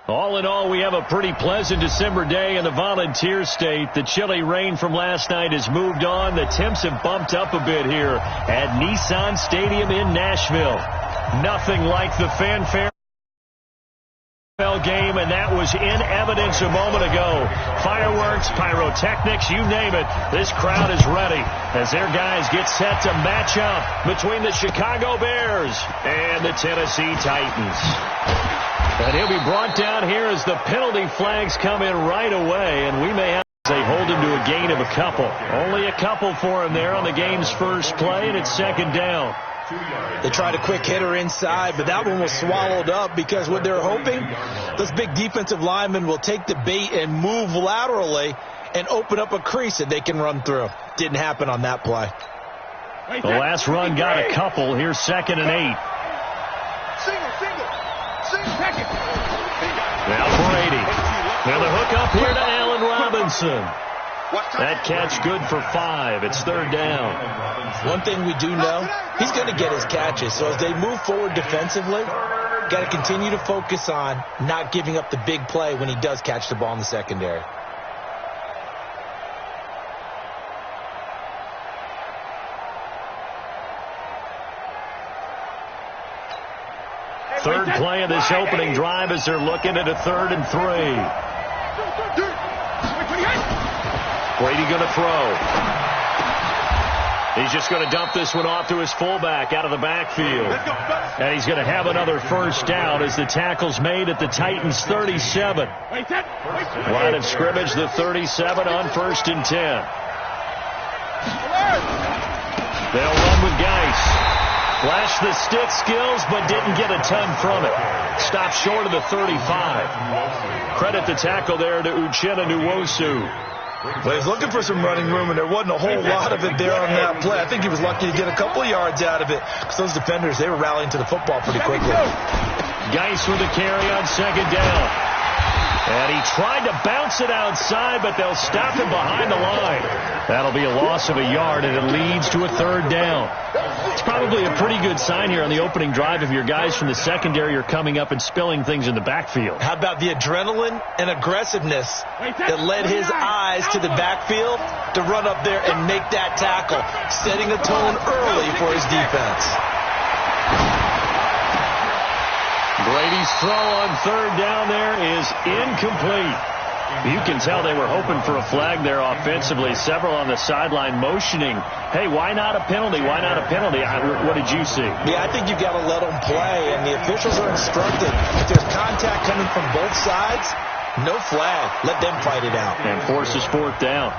All in all, we have a pretty pleasant December day in the Volunteer State. The chilly rain from last night has moved on. The temps have bumped up a bit here at Nissan Stadium in Nashville. Nothing like the fanfare game, and that was in evidence a moment ago. Fireworks, pyrotechnics, you name it. This crowd is ready as their guys get set to match up between the Chicago Bears and the Tennessee Titans. And he'll be brought down here as the penalty flags come in right away, and we may have they hold him to a gain of a couple. Only a couple for him there on the game's first play, and it's second down. They tried a quick hitter inside, but that one was swallowed up because what they're hoping, this big defensive lineman will take the bait and move laterally and open up a crease that they can run through. Didn't happen on that play. The last run got a couple. Here's 2nd and 8. Second. Now Brady. Now the hook up here to Allen Robinson. That catch good for 5. It's 3rd down. One thing we do know, he's going to get his catches. So as they move forward defensively, got to continue to focus on not giving up the big play when he does catch the ball in the secondary. Third play of this opening drive as they're looking at a 3rd and 3. Brady going to throw. He's just going to dump this one off to his fullback out of the backfield. And he's going to have another first down as the tackle's made at the Titans' 37. Line of scrimmage, the 37 on 1st and 10. They'll run with Geis. Flashed the stick skills, but didn't get a ton from it. Stopped short of the 35. Credit the tackle there to Uchenna Nwosu. Well, he's looking for some running room, and there wasn't a whole lot of it there on that play. I think he was lucky to get a couple of yards out of it because those defenders, they were rallying to the football pretty quickly. Geis with a carry on 2nd down. And he tried to bounce it outside, but they'll stop him behind the line. That'll be a loss of a yard, and it leads to a 3rd down. It's probably a pretty good sign here on the opening drive if your guys from the secondary are coming up and spilling things in the backfield. How about the adrenaline and aggressiveness that led his eyes to the backfield to run up there and make that tackle, setting a tone early for his defense. Brady's throw on 3rd down there is incomplete. You can tell they were hoping for a flag there offensively. Several on the sideline motioning, hey, why not a penalty? Why not a penalty? What did you see? Yeah, I think you've got to let them play, and the officials are instructed. If there's contact coming from both sides, no flag. Let them fight it out. And forces 4th down.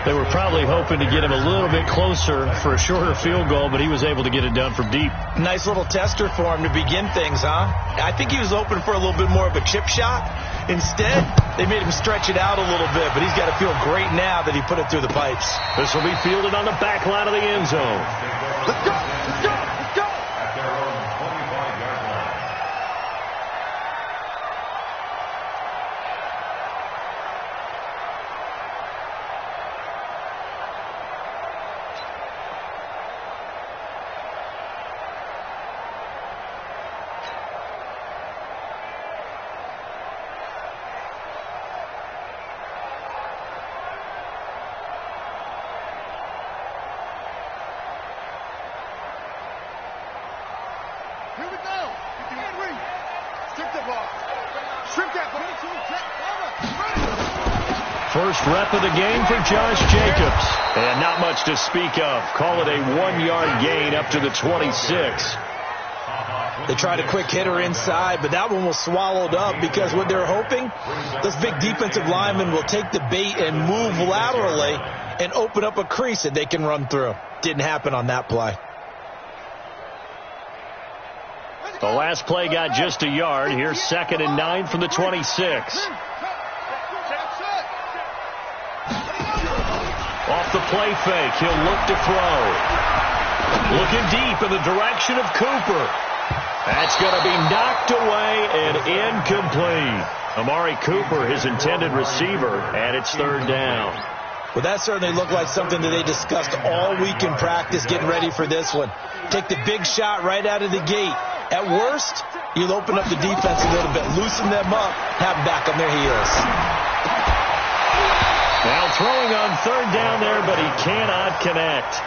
They were probably hoping to get him a little bit closer for a shorter field goal, but he was able to get it done from deep. Nice little tester for him to begin things, huh? I think he was hoping for a little bit more of a chip shot. Instead, they made him stretch it out a little bit, but he's got to feel great now that he put it through the pipes. This will be fielded on the back line of the end zone. Let's go! Let's go! Let's go! Here we go. Henry. Strip the ball. Strip that ball. First rep of the game for Josh Jacobs. And not much to speak of. Call it a 1-yard gain up to the 26. They tried a quick hitter inside, but that one was swallowed up because what they're hoping, this big defensive lineman will take the bait and move laterally and open up a crease that they can run through. Didn't happen on that play. The last play got just a yard. Here's 2nd and 9 from the 26. Off the play fake, he'll look to throw. Looking deep in the direction of Cooper. That's going to be knocked away and incomplete. Amari Cooper, his intended receiver, and it's 3rd down. Well, that certainly looked like something that they discussed all week in practice getting ready for this one. Take the big shot right out of the gate. At worst, you'll open up the defense a little bit, loosen them up, have them back on their heels. Now throwing on third down there, but he cannot connect.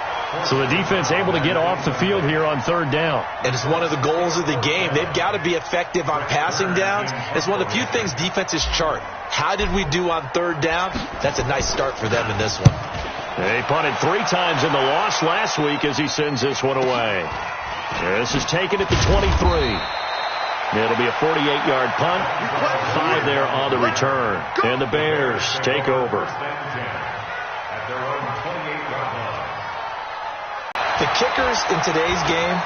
So the defense able to get off the field here on third down. And it's one of the goals of the game. They've got to be effective on passing downs. It's one of the few things defenses chart. How did we do on third down? That's a nice start for them in this one. They punted 3 times in the loss last week as he sends this one away. This is taken at the 23. It'll be a 48-yard punt. 5 there on the return. And the Bears take over. The kickers in today's game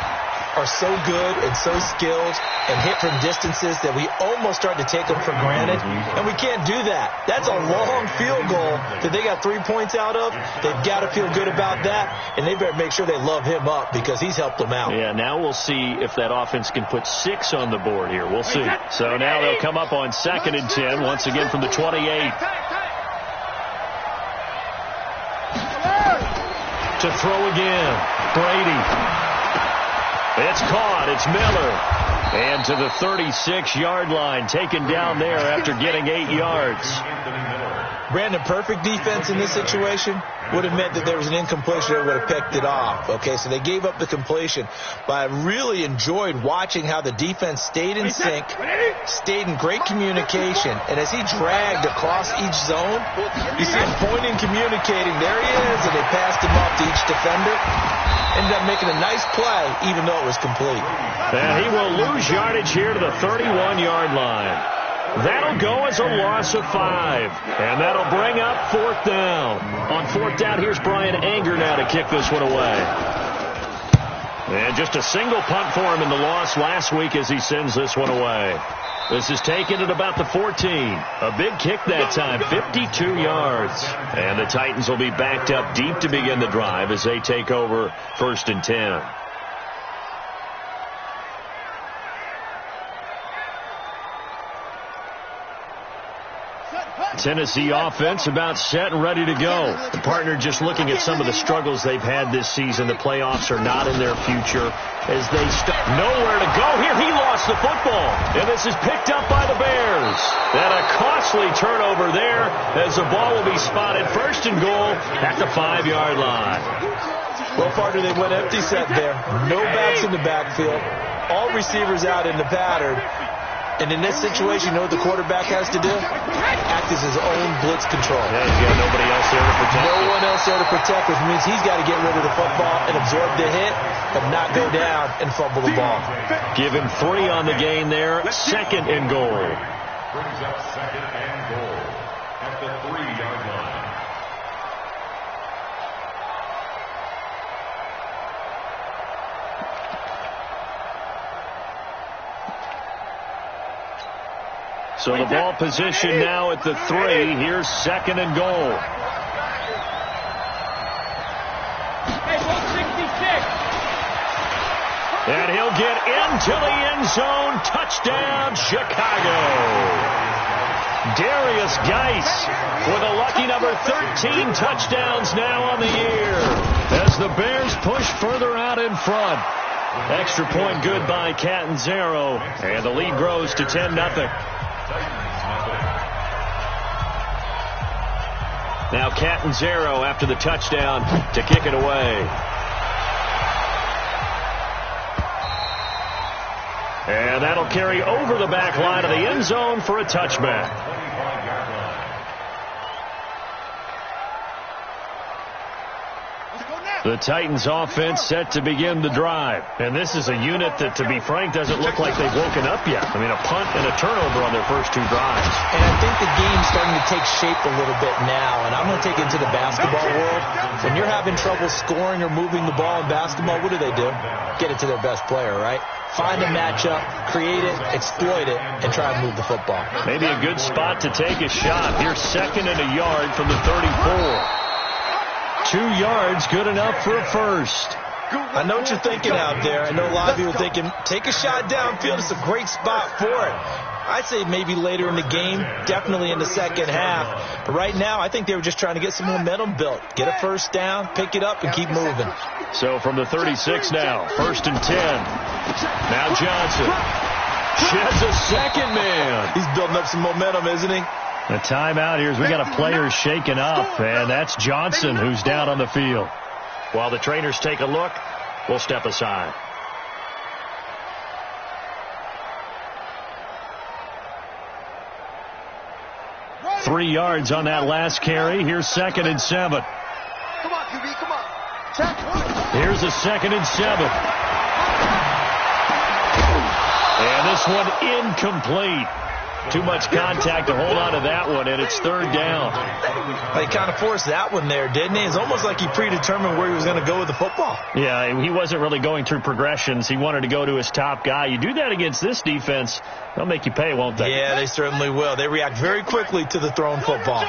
are so good and so skilled and hit from distances that we almost start to take them for granted, and we can't do that. That's a long field goal that they got 3 points out of. They've got to feel good about that, and they better make sure they love him up because he's helped them out. Yeah, now we'll see if that offense can put 6 on the board here. We'll see. So now they'll come up on 2nd and 10, once again from the 28. To throw again, Brady. It's caught. It's Miller. And to the 36-yard line, taken down there after getting 8 yards. Brandon, perfect defense in this situation would have meant that there was an incompletion that would have picked it off. Okay, so they gave up the completion. But I really enjoyed watching how the defense stayed in sync, stayed in great communication. And as he dragged across each zone, you see him pointing, communicating. There he is, and they passed him off to each defender. Ended up making a nice play, even though it was complete. And he will lose yardage here to the 31-yard line. That'll go as a loss of 5. And that'll bring up 4th down. On 4th down, here's Brian Anger now to kick this one away. And just a single punt for him in the loss last week as he sends this one away. This is taken at about the 14. A big kick that time, 52 yards. And the Titans will be backed up deep to begin the drive as they take over 1st and 10. Tennessee offense about set and ready to go. The partner just looking at some of the struggles they've had this season. The playoffs are not in their future as they nowhere to go here. He lost the football, and this is picked up by the Bears. And a costly turnover there as the ball will be spotted 1st and goal at the 5-yard line. Well, partner, they went empty set there. No backs in the backfield. All receivers out in the pattern. And in this situation, you know what the quarterback has to do? Act as his own blitz control. Yeah, he's got nobody else there to protect. No one else there to protect, which means he's got to get rid of the football and absorb the hit, but not go down and fumble the ball. Give him 3 on the gain there. 2nd and goal. Brings up 2nd and goal at the 3-yard line. So the ball position now at the 3. Here's 2nd and goal. And he'll get into the end zone. Touchdown, Chicago. Darius Geis with a lucky number 13 touchdowns now on the year as the Bears push further out in front. Extra point good by Catanzaro, and the lead grows to 10-0. Now Catanzaro after the touchdown to kick it away. And that'll carry over the back line of the end zone for a touchback. The Titans offense set to begin the drive. And this is a unit that, to be frank, doesn't look like they've woken up yet. I mean, a punt and a turnover on their first 2 drives. And I think the game's starting to take shape a little bit now. And I'm going to take it into the basketball world. When you're having trouble scoring or moving the ball in basketball, what do? Get it to their best player, right? Find a matchup, create it, exploit it, and try and move the football. Maybe a good spot to take a shot. Here's 2nd and a yard from the 34. 2 yards, good enough for a first. I know what you're thinking out there. I know a lot of you are thinking, take a shot downfield. It's a great spot for it. I'd say maybe later in the game, definitely in the second half. But right now, I think they were just trying to get some momentum built. Get a first down, pick it up, and keep moving. So from the 36 now, 1st and 10. Now Johnson sheds a second man. He's building up some momentum, isn't he? The timeout here is we got a player shaken up, and that's Johnson who's down on the field. While the trainers take a look, we'll step aside. Three yards on that last carry. Here's 2nd and 7. Come on, QB, come on. Check. Here's a 2nd and 7. And this one incomplete. Too much contact to hold on to that one, and it's 3rd down. He kind of forced that one there, didn't he? It's almost like he predetermined where he was going to go with the football. Yeah, he wasn't really going through progressions. He wanted to go to his top guy. You do that against this defense, they'll make you pay, won't they? Yeah, they certainly will. They react very quickly to the thrown football.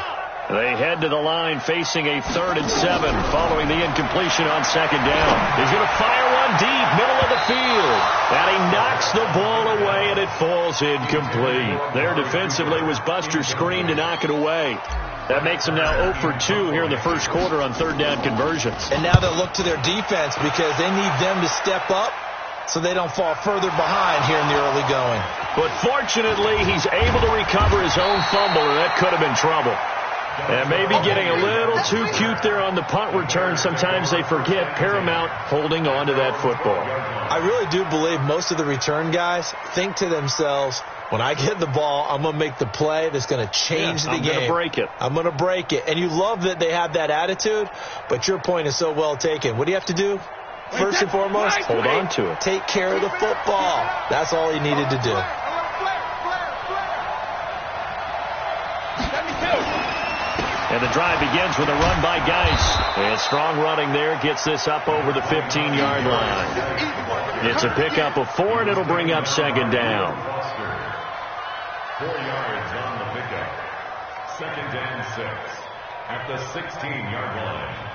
They head to the line facing a 3rd and 7 following the incompletion on 2nd down. He's going to fire one deep, middle of the field. And he knocks the ball away, and it falls incomplete. There defensively was Buster screen to knock it away. That makes them now 0 for 2 here in the first quarter on 3rd down conversions. And now they'll look to their defense because they need them to step up so they don't fall further behind here in the early going. But fortunately, he's able to recover his own fumble, and that could have been trouble. And maybe getting a little too cute there on the punt return. Sometimes they forget paramount holding on to that football. I really do believe most of the return guys think to themselves, when I get the ball, I'm going to make the play that's going to change the game. I'm going to break it. I'm going to break it. And you love that they have that attitude, but your point is so well taken. What do you have to do? First and foremost, hold on to it. Take care of the football. That's all he needed to do. And the drive begins with a run by Geis. And strong running there gets this up over the 15-yard line. It's a pickup of 4, and it'll bring up 2nd down. 4 yards on the pickup. 2nd and 6 at the 16-yard line.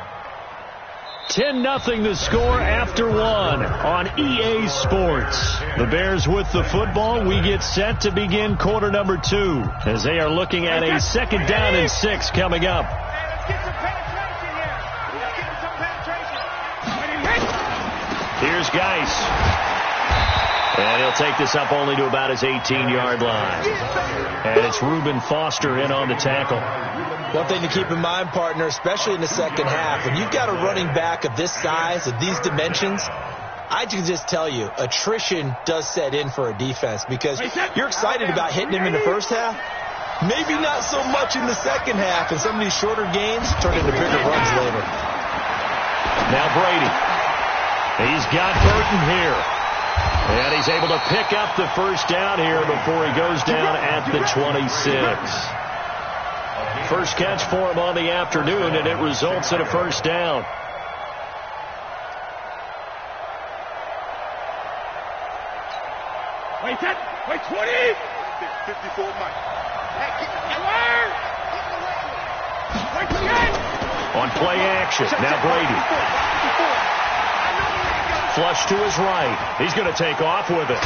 10-0 the score after 1 on EA Sports. The Bears with the football. We get set to begin quarter number 2 as they are looking at a 2nd down and 6 coming up. Here's Geis. And he'll take this up only to about his 18-yard line. And it's Reuben Foster in on the tackle. One thing to keep in mind, partner, especially in the second half, when you've got a running back of this size, of these dimensions, I can just tell you, attrition does set in for a defense because you're excited about hitting him in the first half. Maybe not so much in the second half, and some of these shorter games turn into bigger runs later. Now Brady. He's got Burton here. And he's able to pick up the first down here before he goes down at the 26. First catch for him on the afternoon, and it results in a first down. Wait, 20! 54, Mike. On play action, now Brady. Flush to his right. He's going to take off with it.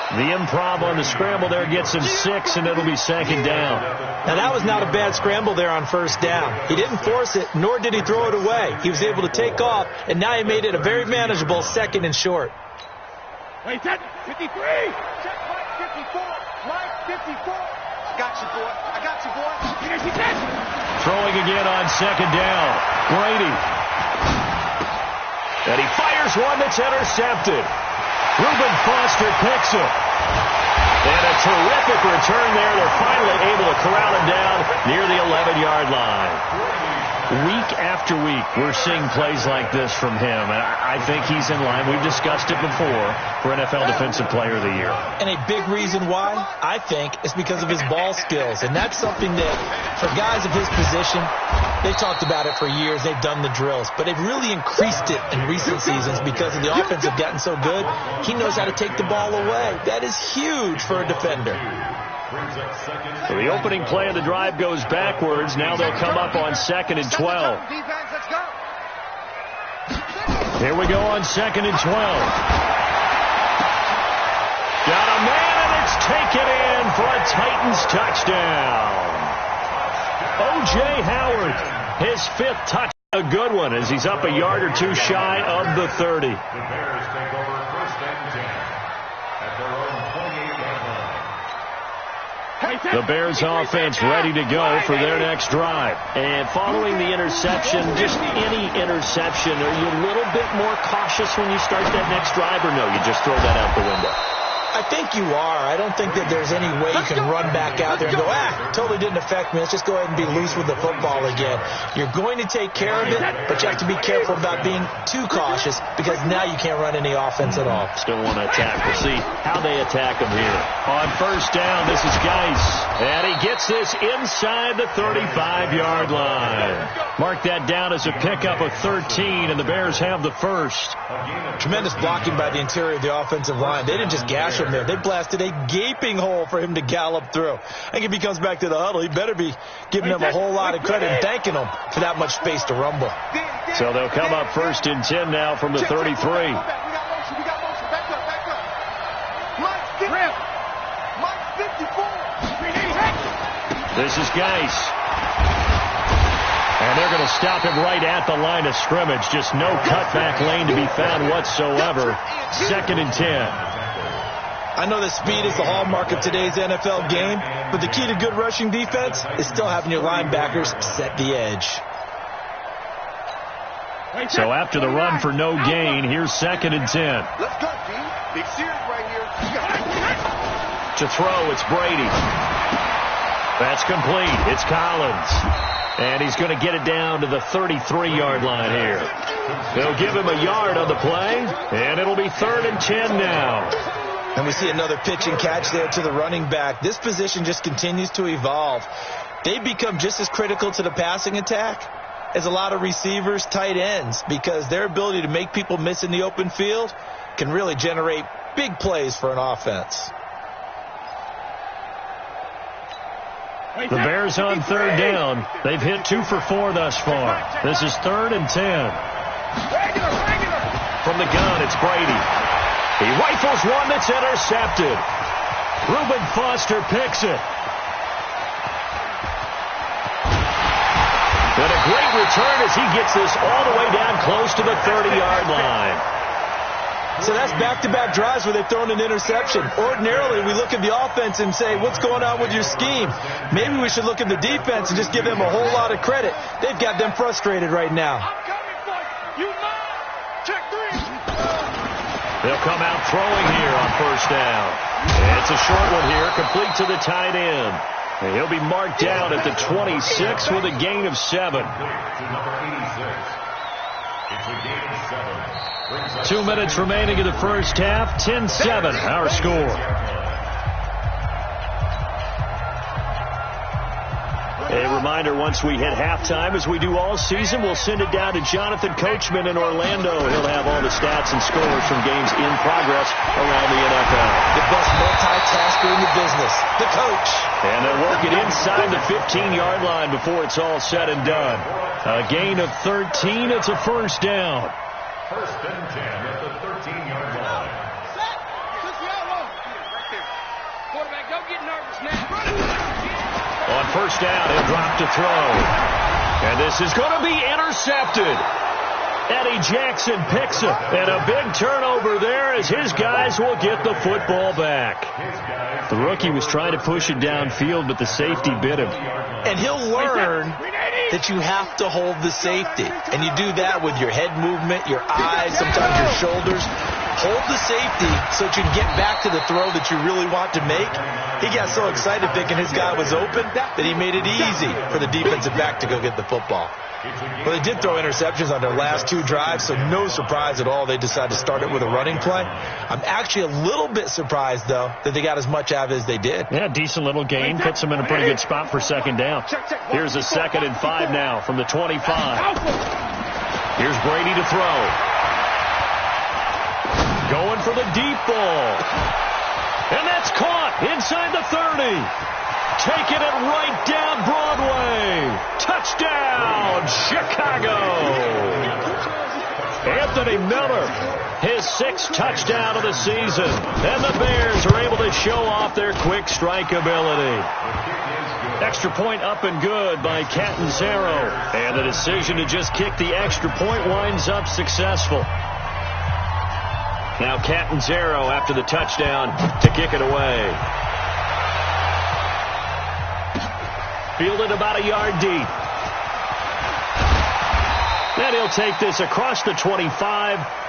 The improv on the scramble there gets him 6, and it'll be 2nd down. Now, that was not a bad scramble there on first down. He didn't force it, nor did he throw it away. He was able to take off, and now he made it a very manageable 2nd and short. Wait, 53! Check Mike 54. Mike 54. Got you, boy. I got you, boy. Throwing again on 2nd down. Brady. And he fires one that's intercepted. Reuben Foster picks it. And a terrific return there. They're finally able to corral him down near the 11-yard line. Week after week, we're seeing plays like this from him. And I think he's in line. We've discussed it before for NFL Defensive Player of the Year. And a big reason why, I think, is because of his ball skills. And that's something that, for guys of his position, they've talked about it for years. They've done the drills. But they've really increased it in recent seasons because of the offense have gotten so good. He knows how to take the ball away. That is huge for a defender. So the opening play of the drive goes backwards. Now they'll come up on 2nd and 12. Here we go on 2nd and 12. Got a man, and it's taken in for a Titans touchdown. O.J. Howard, his 5th touchdown. A good one as he's up a yard or two shy of the 30. The Bears take over 1st and 10 at their own 28-yard line. The Bears offense ready to go for their next drive. And following the interception, just any interception, are you a little bit more cautious when you start that next drive, or no, you just throw that out the window? I think you are. I don't think that there's any way you can run back out there and go, totally didn't affect me. Let's just go ahead and be loose with the football again. You're going to take care of it, but you have to be careful about being too cautious because now you can't run any offense at all. Still want to attack. We'll see how they attack them here. On 1st down, this is Geis. And he gets this inside the 35-yard line. Mark that down as a pickup of 13, and the Bears have the 1st. Tremendous blocking by the interior of the offensive line. They didn't just gash him there. They blasted a gaping hole for him to gallop through. I think if he comes back to the huddle, he better be giving them a whole lot of credit and thanking them for that much space to rumble. So they'll come up 1st and 10 now from the 33. We got motion. Back up. Mike 54. This is Geis. And they're going to stop him right at the line of scrimmage. Just no cutback lane to be found whatsoever. 2nd and 10. I know that speed is the hallmark of today's NFL game, but the key to good rushing defense is still having your linebackers set the edge. So after the run for no gain, here's 2nd and 10. Let's go, G. Big series right here. To throw, it's Brady. That's complete. It's Collins. And he's going to get it down to the 33-yard line here. They'll give him a yard on the play, and it'll be 3rd and 10 now. And we see another pitch and catch there to the running back. This position just continues to evolve. They become just as critical to the passing attack as a lot of receivers, tight ends, because their ability to make people miss in the open field can really generate big plays for an offense. The Bears on 3rd down. They've hit 2 for 4 thus far. This is 3rd and 10. From the gun, it's Brady. He rifles one that's intercepted. Reuben Foster picks it. And a great return as he gets this all the way down close to the 30-yard line. So that's back-to-back drives where they've thrown an interception. Ordinarily, we look at the offense and say, what's going on with your scheme? Maybe we should look at the defense and just give them a whole lot of credit. They've got them frustrated right now. I'm coming for you. You mind? Check 3. They'll come out throwing here on 1st down. And it's a short one here, complete to the tight end. And he'll be marked down at the 26 with a gain of 7. It's a gain of 7. 2 minutes remaining in the first half. 10-7, our score. A reminder, once we hit halftime, as we do all season, we'll send it down to Jonathan Coachman in Orlando. He'll have all the stats and scores from games in progress around the NFL. The best multitasker in the business, the coach. And they'll work it inside the 15-yard line before it's all said and done. A gain of 13. It's a 1st down. 1st and 10 at the 13-yard line. Quarterback, don't get nervous now. On 1st down, he'll drop to throw. And this is going to be intercepted. Eddie Jackson picks it. And a big turnover there as his guys will get the football back. The rookie was trying to push it downfield, but the safety bit him. And he'll learn that you have to hold the safety. And you do that with your head movement, your eyes, sometimes your shoulders. Hold the safety so that you can get back to the throw that you really want to make. He got so excited thinking his guy was open that he made it easy for the defensive back to go get the football. Well, they did throw interceptions on their last 2 drives, so no surprise at all they decided to start it with a running play. I'm actually a little bit surprised, though, that they got as much out of it as they did. Yeah, decent little gain. Puts them in a pretty good spot for 2nd down. Here's a 2nd and 5 now from the 25. Here's Brady to throw. Going for the deep ball. And that's caught inside the 30. Taking it right down Broadway. Touchdown, Chicago. And Anthony Miller, his 6th touchdown of the season. And the Bears are able to show off their quick strike ability. Extra point up and good by Catanzaro. And the decision to just kick the extra point winds up successful. Now Catanzaro after the touchdown to kick it away. Fielded about a yard deep. And he'll take this across the 25,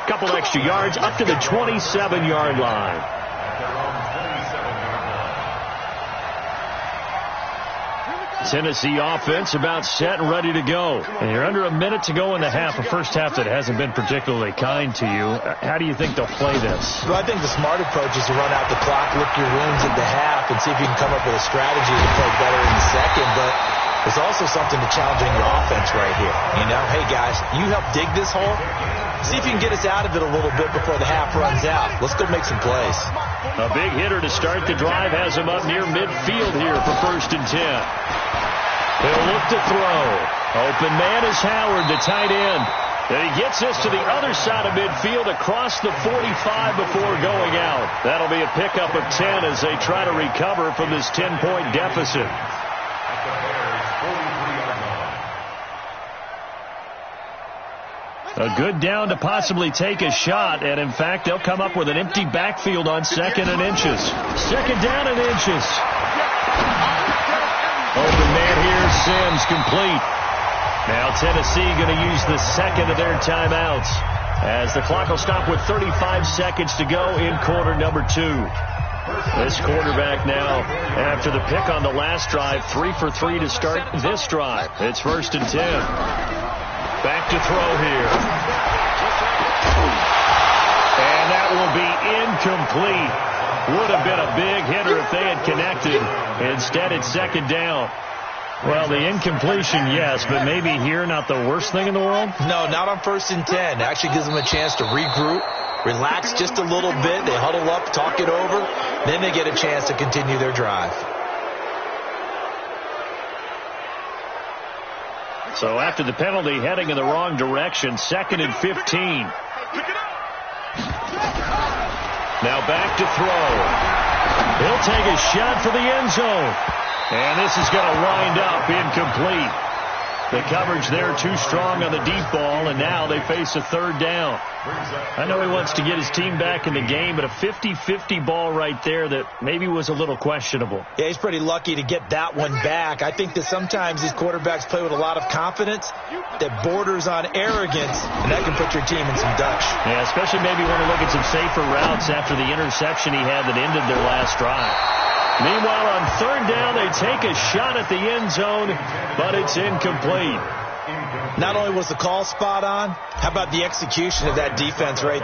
couple extra yards up to the 27-yard line. Tennessee offense about set and ready to go. And you're under a minute to go in the half, a first half that hasn't been particularly kind to you. How do you think they'll play this? Well, I think the smart approach is to run out the clock, lick your wounds at the half, and see if you can come up with a strategy to play better in the second. But there's also something to challenging your offense right here. You know, hey, guys, you help dig this hole. See if you can get us out of it a little bit before the half runs out. Let's go make some plays. A big hitter to start the drive has him up near midfield here for 1st and 10. He'll look to throw. Open man is Howard, the tight end. And he gets this to the other side of midfield across the 45 before going out. That'll be a pickup of 10 as they try to recover from this 10-point deficit. A good down to possibly take a shot, and in fact, they'll come up with an empty backfield on 2nd and inches. 2nd down and inches. Open man here, Sims complete. Now Tennessee going to use the 2nd of their timeouts as the clock will stop with 35 seconds to go in quarter number 2. This quarterback now, after the pick on the last drive, 3 for 3 to start this drive. It's 1st and 10. Back to throw here. And that will be incomplete. Would have been a big hitter if they had connected. Instead, it's 2nd down. Well, the incompletion, yes, but maybe here not the worst thing in the world? No, not on 1st and 10. It actually gives them a chance to regroup, relax just a little bit. They huddle up, talk it over. Then they get a chance to continue their drive. So after the penalty, heading in the wrong direction, 2nd and 15. Now back to throw. He'll take a shot for the end zone. And this is going to wind up incomplete. The coverage there too strong on the deep ball, and now they face a 3rd down. I know he wants to get his team back in the game, but a 50-50 ball right there that maybe was a little questionable. Yeah, he's pretty lucky to get that one back. I think that sometimes these quarterbacks play with a lot of confidence that borders on arrogance, and that can put your team in some Dutch. Yeah, especially maybe want to look at some safer routes after the interception he had that ended their last drive. Meanwhile, on 3rd down, they take a shot at the end zone, but it's incomplete. Not only was the call spot on, how about the execution of that defense right